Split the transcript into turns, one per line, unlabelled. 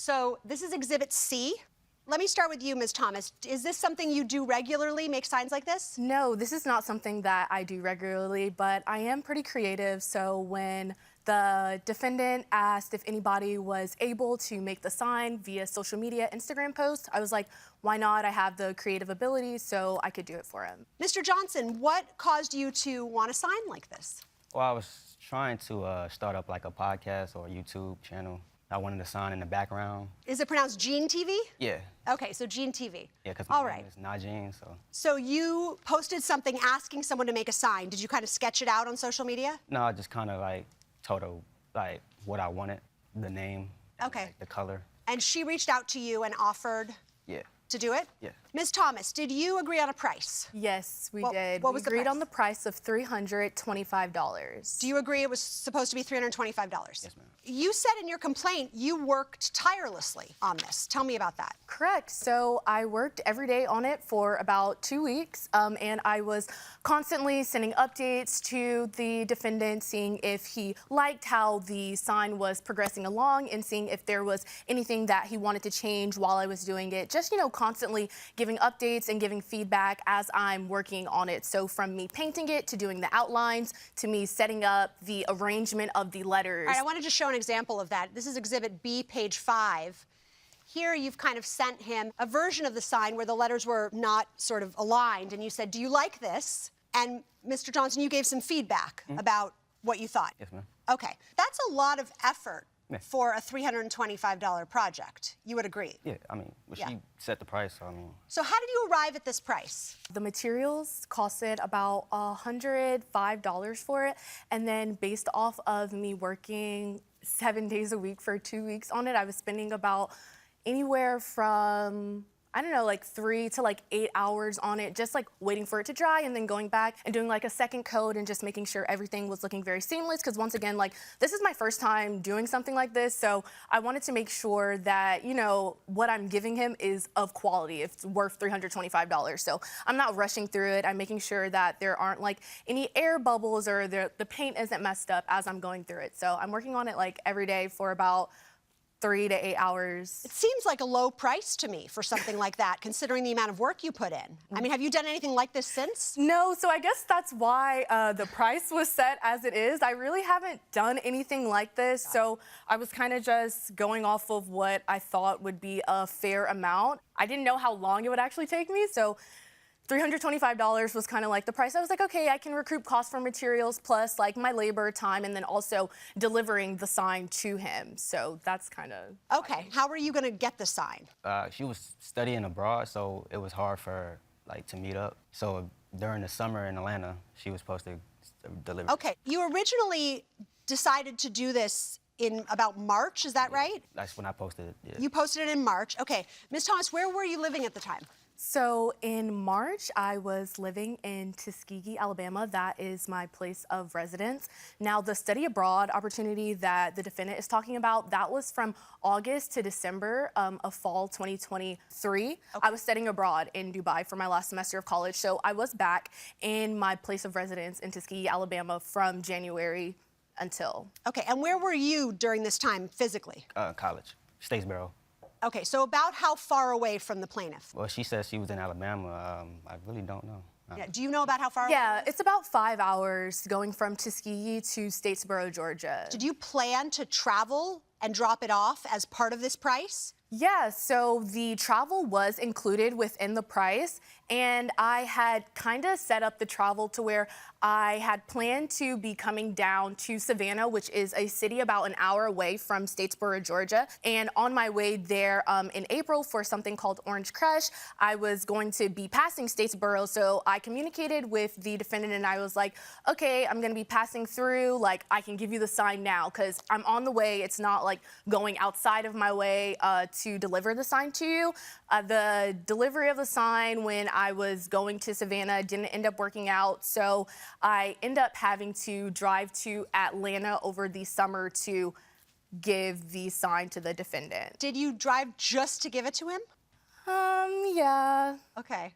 So this is Exhibit C. Let me start with you, Ms. Thomas. Is this something you do regularly, make signs like this?
No, this is not something that I do regularly, but I am pretty creative. So when the defendant asked if anybody was able to make the sign via social media, Instagram post, I was like, why not? I have the creative ability, so I could do it for him.
Mr. Johnson, what caused you to want a sign like this?
Well, I was trying to start up like a podcast or a YouTube channel. I wanted a sign in the background.
Is it pronounced Gene TV?
Yeah.
Okay, so Gene TV.
Yeah, because
All
my
right.
name is Nagene, so.
So you posted something asking someone to make a sign. Did you kind of sketch it out on social media?
No, I just kind of like told her like what I wanted, the name,
Okay.
like, the color.
And she reached out to you and offered
Yeah.
to do it?
Yeah.
Ms. Thomas, did you agree on a price?
Yes, we
What-
did.
what
We
was the
agreed
price?
on the price of $325.
Do you agree it was supposed to be $325?
Yes, ma'am.
You said in your complaint you worked tirelessly on this. Tell me about that.
Correct. So I worked every day on it for about 2 weeks, and I was constantly sending updates to the defendant, seeing if he liked how the sign was progressing along and seeing if there was anything that he wanted to change while I was doing it. Just, constantly giving updates and giving feedback as I'm working on it. So from me painting it to doing the outlines to me setting up the arrangement of the letters.
All right, I want to just show an example of that. This is Exhibit B, page 5. Here you've kind of sent him a version of the sign where the letters were not sort of aligned, and you said, do you like this? And Mr. Johnson, you gave some feedback about what you thought.
Yes, ma'am.
Okay, that's a lot of effort
Yeah.
for a $325 project. You would agree?
Yeah, I mean, well,
Yeah.
she set the price, so I mean.
So how did you arrive at this price?
The materials costed about $105 for it, and then based off of me working 7 days a week for 2 weeks on it, I was spending about anywhere from, I don't know, like 3 to 8 hours on it, just like waiting for it to dry and then going back and doing like a second coat and just making sure everything was looking very seamless. Because once again, this is my first time doing something like this, so I wanted to make sure that, what I'm giving him is of quality. It's worth $325. So I'm not rushing through it. I'm making sure that there aren't any air bubbles or the paint isn't messed up as I'm going through it. So I'm working on it every day for about 3 to 8 hours.
It seems like a low price to me for something like that, considering the amount of work you put in. I mean, have you done anything like this since?
No, so I guess that's why the price was set as it is. I really haven't done anything like this, so I was kind of just going off of what I thought would be a fair amount. I didn't know how long it would actually take me, so $325 was kind of the price. I was like, okay, I can recoup costs for materials plus my labor time and then also delivering the sign to him. So that's kind of.
Okay, how are you going to get the sign?
She was studying abroad, so it was hard for her to meet up. So during the summer in Atlanta, she was supposed to deliver.
Okay, you originally decided to do this in about March, is that right?
That's when I posted it. Yeah.
You posted it in March. Okay, Ms. Thomas, where were you living at the time?
So in March, I was living in Tuskegee, Alabama. That is my place of residence. Now, the study abroad opportunity that the defendant is talking about, that was from August to December of fall 2023. Okay. I was studying abroad in Dubai for my last semester of college. So I was back in my place of residence in Tuskegee, Alabama from January until.
Okay, and where were you during this time physically?
College, Statesboro.
Okay, so about how far away from the plaintiff?
Well, she said she was in Alabama. I really don't know.
Yeah, do you know about how far away?
Yeah, it's about 5 hours going from Tuskegee to Statesboro, Georgia.
Did you plan to travel and drop it off as part of this price?
Yeah, so the travel was included within the price, and I had kind of set up the travel to where I had planned to be coming down to Savannah, which is a city about an hour away from Statesboro, Georgia. And on my way there in April for something called Orange Crush, I was going to be passing Statesboro, so I communicated with the defendant and I was like, okay, I'm gonna be passing through, I can give you the sign now, because I'm on the way. It's not going outside of my way to deliver the sign to you. The delivery of the sign when I was going to Savannah didn't end up working out, so I ended up having to drive to Atlanta over the summer to give the sign to the defendant.
Did you drive just to give it to him?
Yeah.
Okay.